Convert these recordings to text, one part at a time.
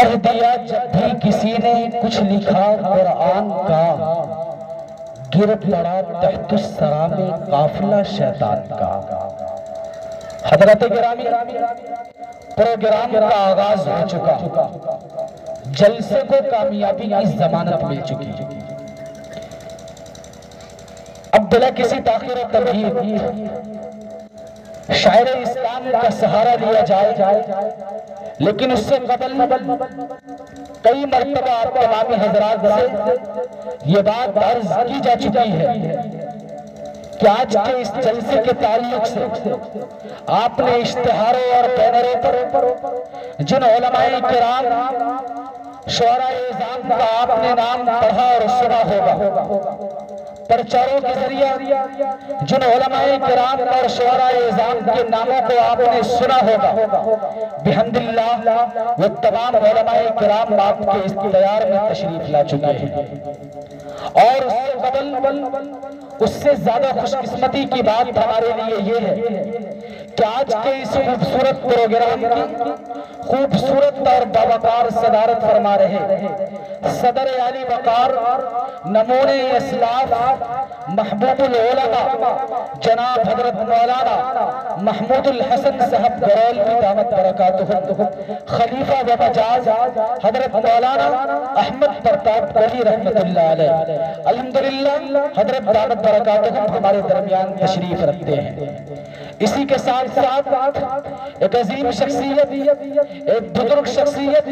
پڑھ دیا جب بھی کسی نے کچھ لکھا قرآن کا، گر پڑا تحت الثری میں قافلہ شیطان کا۔ حضرات گرامی، پروگرام کا آغاز ہو چکا، جلسے کو کامیابی کی ضمانت مل چکی۔ اب بلا کسی تاخیر و تمہید شاعر اسلام کا سہارا لیا جائے، لیکن اس سے قبل کئی مرتبہ آپ تمامی حضرات سے یہ بات عرض کی جا چکی ہے کہ آج کے اس جلسے کے تعلق سے آپ نے اشتہاروں اور بینروں پر جن علماء کرام شعراء اعظام کا آپ نے نام پڑھا اور سنا ہوگا، پرچاروں کے ذریعہ جن علماء کرام اور شعراء اعظام کے ناموں کو آپ نے سنا ہوگا، بحمد اللہ وہ تمام علماء کرام آپ کے اس دیار میں تشریف لا چکے ہیں۔ اور اس سے قبل اس سے زیادہ خوش قسمتی کی بات ہمارے لیے یہ ہے کہ آج کے اس خوبصورت پروگرام کی خوبصورت اور باوقار صدارت فرما رہے صدر عالی وقار، نمونِ اسلاف، محبوب العلماء جناب حضرت مولانا محمود الحسن صاحب گرولوی دامت برکاتہ، خلیفہ و مجاز حضرت مولانا احمد پرتاپ گلی رحمت اللہ علیہ، الحمدللہ حضرت دامت برکاتہ ہمارے درمیان تشریف رکھتے ہیں۔ اسی کے ساتھ ساتھ ایک عظیم شخصیت، ایک بزرگ شخصیت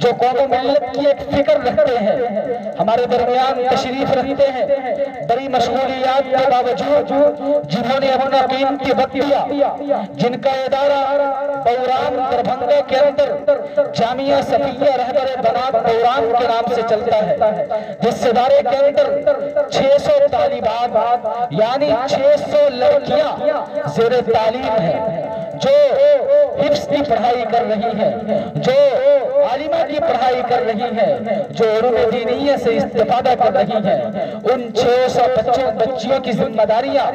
جو قوم و ملت کی ایک فکر رکھتے ہیں، ہمارے درمیان تشریف رکھتے ہیں۔ بڑی مشغولیات کے باوجود جنہوں نے اپنا قیمتی وقت دیا، جن کا ادارہ بورام دربھنگہ کے اندر جامعہ صفیہ رہبر بنات بورام کے نام سے چلتا ہے، جس ادارے کے اندر 600 طالبات یعنی 600 لڑکیاں زیر تعلیم ہیں، جو حفظ کی پڑھائی کر رہی ہیں، جو عالمہ کی پڑھائی کر رہی ہیں، جو علوم دینیہ سے استفادہ کر رہی ہیں، ان 600 بچیوں کی ذمہ داریاں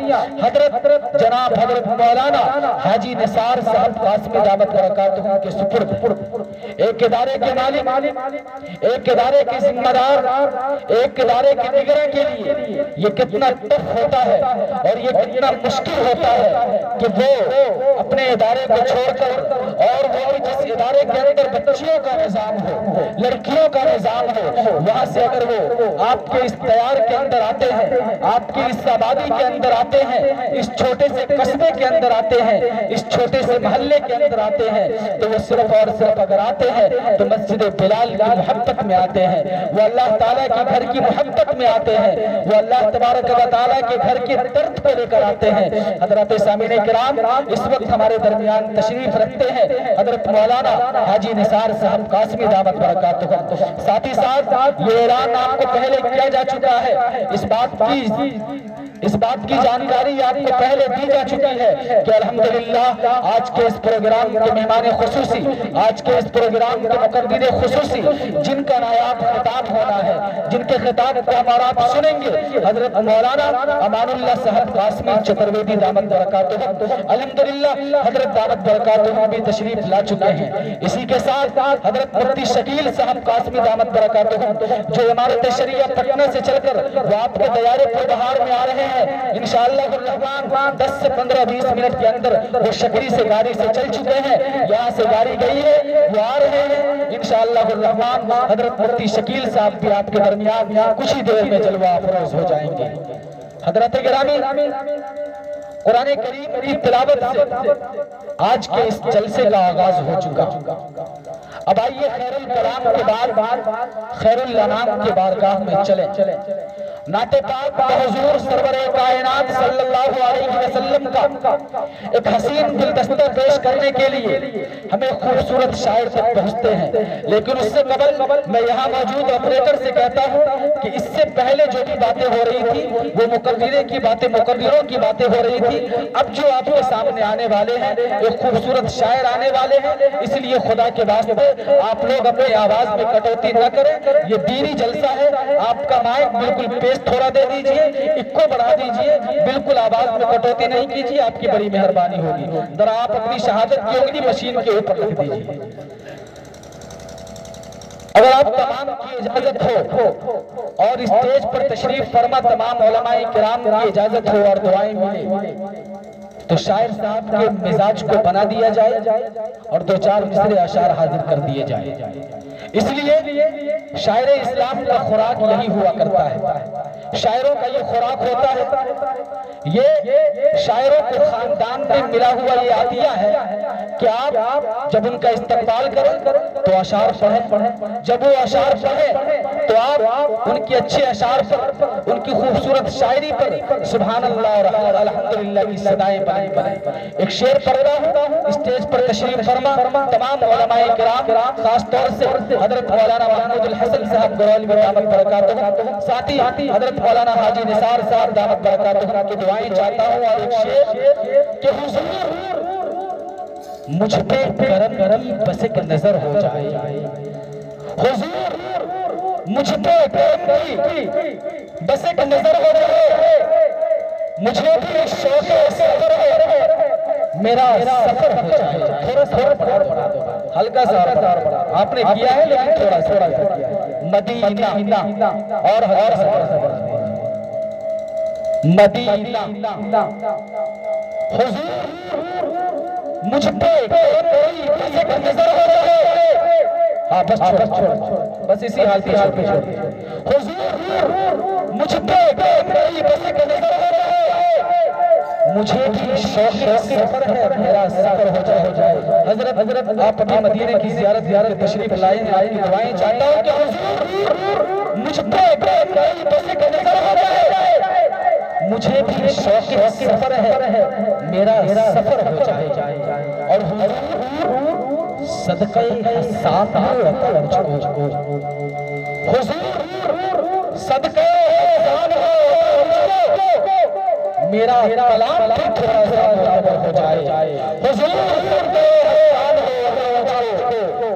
حضرت جناب حضرت مولانا حاجی نثار صاحب قاسمی دامت برکاتہ کے سپرد، ایک ادارے کے مالک، ایک ادارے کے ذمہ دار، ایک ادارے کے نگراں کے لیے یہ کتنا ٹف ہوتا ہے اور یہ کتنا مشکل ہوتا ہے کہ وہ اپنے ادارے کو چھوڑ کر اور وہ جس ادارے کے اندر بچیوں کا نظام ہو، لڑکیوں کا نظام ہو، وہاں سے اگر وہ آپ کے اس دیار کے اندر آتے ہیں، آپ کی اس آبادی کے اندر آتے ہیں، اس چھوٹے سے قصبے کے اندر آتے ہیں، اس چھوٹے سے محلے کے اندر آتے ہیں، تو وہ صرف اور صرف اگر آتے ہیں تو مسجد بلال کی محبت میں آتے ہیں، وہ اللہ تعالیٰ کے گھر کی محبت میں آتے ہیں، وہ اللہ تبارک و تعالیٰ کے گھر کے درد کو لے کر آتے ہیں۔ حضرات سامعین کرام، اس وقت ہمارے درمیان تشریف رکھتے ہیں حضرت مولانا حاجی نثار صاحب قاسمی دامت برکاتہ۔ ساتھ ہی ساتھ یہ اعلان آپ کو پہلے کیا جا چکا ہے، اس بات کی جانکاری آپ کو پہلے دی جا چکی ہے کہ الحمدللہ آج کے اس پروگرام کے مہمان خصوصی، آج کے اس پروگرام کے مقرر خصوصی جن کا نایاب خطاب ہونا ہے، جن کے خطاب کو ہمارا آپ سنیں گے، حضرت مولانا امان اللہ صاحب قاسمی چترویدی دامت برکاتہ، الحمدللہ حضرت دامت برکاتہ بھی تشریف لا چکے ہیں۔ اسی کے ساتھ حضرت مفتی شکیل صاحب قاسمی دامت برکاتہ جو امارت شریعہ پٹنہ سے چل کر وہ آپ کے دیارے پر بہار میں آ رہے ہیں، انشاءاللہ الرحمن 10 سے 15-20 منٹ کے اندر وہ شکری سے گاڑی سے چل چکے ہیں، یہاں سے گاڑی گئی ہے، وہ آ رہے ہیں انشاءاللہ الرحمن۔ حضرت مفتی شکیل صاحب بھی آپ کے درمیان کچھ ہی دیر میں جلوہ افروز ہو جائیں گے۔ حضرت گرامی، قرآن کریم کی تلاوت سے آج کے اس جلسے کا آغاز ہو چکا۔ اب آئیے خیر الکلام کے بعد خیر الانام کے بارگاہ میں چلیں۔ نعت پاک حضور سرور کائنات صلی اللہ علیہ وسلم کا ایک حسین گلدستہ پیش کرنے کے لیے ہمیں خوبصورت شاعر تک پہنچتے ہیں، لیکن اس سے قبل میں یہاں موجود آپریٹر سے کہتا ہوں کہ اس سے پہلے جو بھی باتیں ہو رہی تھی وہ مقررے کی باتیں، مقرروں کی باتیں ہو رہی تھی۔ اب جو آپ کے سامنے آنے والے ہیں ایک خوبصورت شاعر آنے والے ہیں، اس لیے خدا کے واسطے آپ لوگ اپنی آواز میں کٹوتی نہ کریں، یہ دینی جلسہ ہے۔ آپ کا مائک بالکل پیش تھوڑا دے دیجئے، اکو بڑھا دیجئے، بالکل آواز میں کٹوتی نہیں کیجئے، آپ کی بڑی مہربانی ہوگی۔ ذرا آپ اپنی شہادت کی انگلی مشین کے اوپر رکھ دیجئے۔ آج کے اس جلسے کا آغاز ہو چکا۔ اب آئیے خیر الکلام کے بعد خیر الانام کے بارگاہ میں چلیں۔ نعت پاک حضور سرور کائنات صلی اللہ علیہ وسلم کا ایک حسین گلدستہ پیش کرنے کے لیے ہمیں خوبصورت شاعر تک پہنچتے ہیں، لیکن اس سے پہلے جو بھی باتیں ہو رہی تھی وہ مقررے کی باتیں، مقرروں کی باتیں ہو رہی تھی۔ اب جو آپ کے سامنے آنے والے ہیں ایک خوبصورت شاعر آنے والے ہیں، اس لیے خدا کے واسطے آپ لوگ اپنی آواز میں کٹوتی نہ کریں، یہ دینی جلسہ ہے۔ آپ کا مائک بالکل پیش تھوڑا دے دیجئے، اکو بڑھا دیجئے، بالکل آواز میں کٹوتی نہیں کیجئے، آپ کی بڑی مہربانی ہوگی۔ ذرا آپ اپنی شہادت کی انگلی مشین کے اوپر رکھ دیجئے۔ آپ تمام کی اجازت ہو اور اسٹیج پر تشریف فرما تمام علماء کرام کی اجازت ہو اور دعائیں ملے تو شاعر صاحب کے مزاج کو بنا دیا جائے اور دو چار مصرے اشعار حاضر کر دیے جائے. اس لیے شاعر اسلام کا خوراک یہی ہوا کرتا ہے. شاعروں کا یہ خوراک ہوتا ہے. یہ شاعروں کو خاندان میں ملا ہوا یہ عطیہ ہے کہ آپ جب ان کا استقبال کریں تو اشعار پڑھیں. جب وہ اشعار پڑھیں تو آپ ان کی اچھے اشعار پر, ان کی خوبصورت شاعری پر سبحان اللہ اور الحمدللہ کی صدائیں بلند کریں. ایک شعر پڑھتا ہوں, اسٹیج پر تشریف فرما تمام علماء کرام, خاص طور سے حضرت مولانا محمود الحسن صاحب گرولوی دامت برکاتہ, ساتھ ہی حضرت مولانا حاجی نثار صاحب دامت برکاتہ کی دعائیں چاہتا ہوں. اور ایک شعر کہ حضور مجھ پہ کرم کی بس ایک نظر ہو جائے. حضور مجھ پہ کرم کی بس ایک نظر ہو جائے. مجھے بھی شوق سفر ہے, میرا سفر ہو جائے. تھوڑا سا پڑھا دو, ہلکا سا پڑھا. آپ نے کیا ہے لیکن تھوڑا سا مدینہ اور مدینہ. حضور مجھ پہ ایک نظر ہو جائے. ہاں بس چھوڑ, بس اسی حال پہ چھوڑ. حضور مجھ پہ ایک نظر ہو جائے. مجھے بھی شوق سفر ہے, میرا سفر ہو جائے. حضرت آپ ابھی مدینے کی زیارت تشریف لائے ہیں, آپ کی دعائیں چاہتا ہوں کہ حضور مجھ پہ ایک نظر ہو جائے. مجھے بھی شوق سفر ہے, میرا سفر ہو جائے. اور حضور صدقہ احسان ہو مجھ کو. حضور صدقہ احسان ہو میرا کلام بھی تھوڑا سا معتبر ہو جائے. حضور صدقہ احسان ہو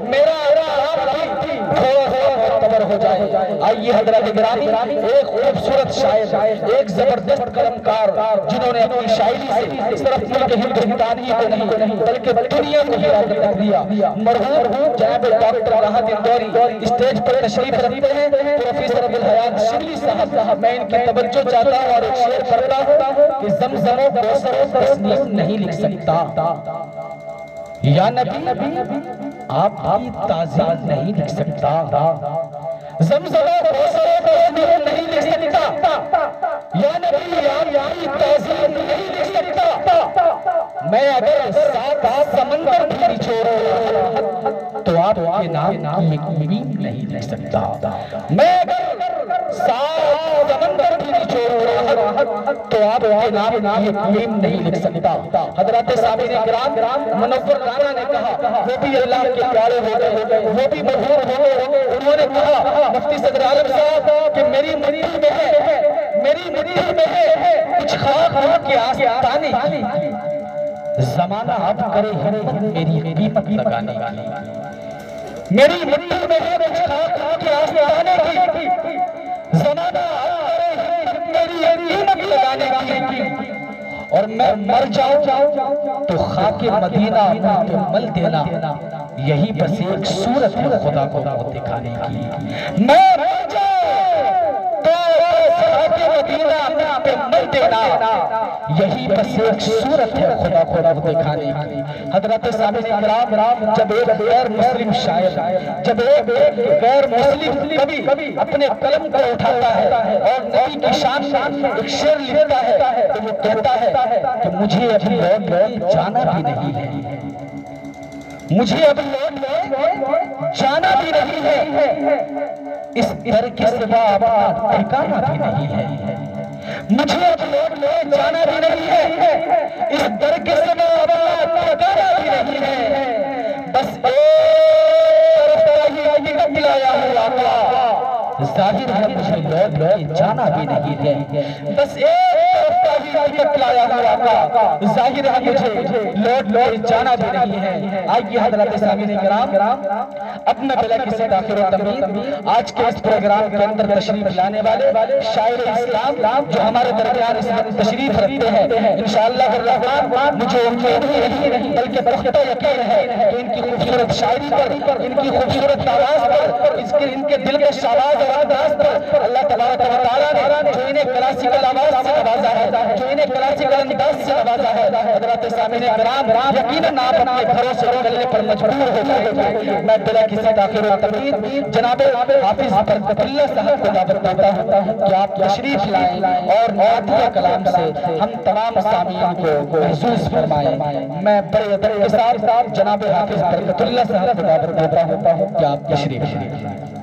میرا کلام بھی تھوڑا سا معتبر ہو جائے. آئیے حضرات گرامی, ایک خوبصورت شاعر, ایک زبردست قلمکار جنہوں نے اپنی شاعری سے صرف ملک ہندوستان ہی کو نہیں بلکہ دنیا کو ہلا کر رکھ دیا. مرحوم جناب ڈاکٹر راحت اندوری اسٹیج پر تشریف رکھتے ہیں. پروفیسر ابوالحیات شبلی صاحب, میں ان کی توجہ چاہتا ہوں اور ایک شعر پڑھتا ہوں کہ زمزم و کوثر و تسنیم نہیں لکھ سکتا. یا نبی آپ کی تعظیم نہیں لکھ سکتا. زمزم و کوثر و تسنیم نہیں لکھ سکتا. یا نبی آپ کی تعظیم نہیں لکھ سکتا. میں اگر سات سمندر بھی نچوڑوں تو آپ کے نام کی ایک میم نہیں لکھ سکتا. میں اگر سات سمندر بھی نچوڑوں تو آپ کے نام کی ایک میم نہیں لکھ سکتا. حضرات سامعین کرام, منور رانا نے کہا, وہ بھی اللہ کے پیارے ہو گئے, وہ بھی مشہور ہو گئے. انہوں نے کہا مفتی صدر عالم صاحب کہ میری مریض میں ہے کچھ خاک کے آستانے کی. زمانہ اب کرے ہمت میری قیمت لگانے کی. میری مریض میں ہے کچھ خاک کے آستانے کی. زمانہ اب کرے ہمت میری قیمت لگانے کی. اور میں مر جاؤں تو خاک مدینہ پہ مل دینا, یہی بس ایک صورت ہے خدا کو دکھانے کی. میں مر جاؤں تو خاک مدینہ پہ مل دینا, یہی بس ایک صورت ہے خدا کو دکھانے کی. حضرت سامعین کرام, جب ایک غیر مسلم شاعر, جب ایک غیر مسلم کبھی اپنے قلم کو اٹھاتا ہے اور نبی کی شان میں ایک شعر لکھتا ہے تو وہ کہتا ہے کہ مجھے ابھی لوٹ جانا بھی نہیں ہے. مجھے اب لوٹ جانا بھی نہیں ہے. اس در کے سوا اب ٹھکانا بھی نہیں ہے. مجھے اب لوٹ جانا بھی نہیں ہے. اس در کے سوا اب ٹھکانا بھی نہیں ہے. بس ایک طرف ہی ملایا ہوا آقا, ظاہر ہے مجھے لوٹ جانا بھی نہیں ہے. بس ایک طرف شاہی تک لایا ہوا کا ظاہر ہے مجھے لوٹ جانا بھی نہیں ہے۔ آئیے حضرات سامعین کرام، اب میں بلا کسی تاخیر و تمہید آج کے اس پروگرام کے اندر تشریف لانے والے شاعر اسلام جو ہمارے درمیان اس وقت تشریف رکھتے ہیں، انشاءاللہ الرحمن مجھے امید ہی نہیں بلکہ پختہ یقین ہے کہ ان کی خوبصورت شاعری پر، ان کی خوبصورت آواز پر، ان کے دل کے شاواز اور انداز پر اللہ تبارک و تعالیٰ نے جو انہیں کلاسیکل آواز سے نوازا ہے، جو انہیں کلاسیکل انداز سے نوازا ہے، حضرات سامعین کرام یقیناً آپ اپنے گھروں سے نکلنے پر مجبور ہو جائیں گے۔ میں بلا کسی تاخیر و تمہید جناب حافظ برکت اللہ صاحب کو دعوت دیتا ہوں کہ آپ تشریف لائیں اور نعتیہ کلام سے ہم تمام سامعین کو محسوس فرمائیں۔ میں بڑے ادب کے ساتھ جناب حافظ برکت اللہ صاحب کو دعوت دیتا ہوں کہ آپ تشریف لائیں۔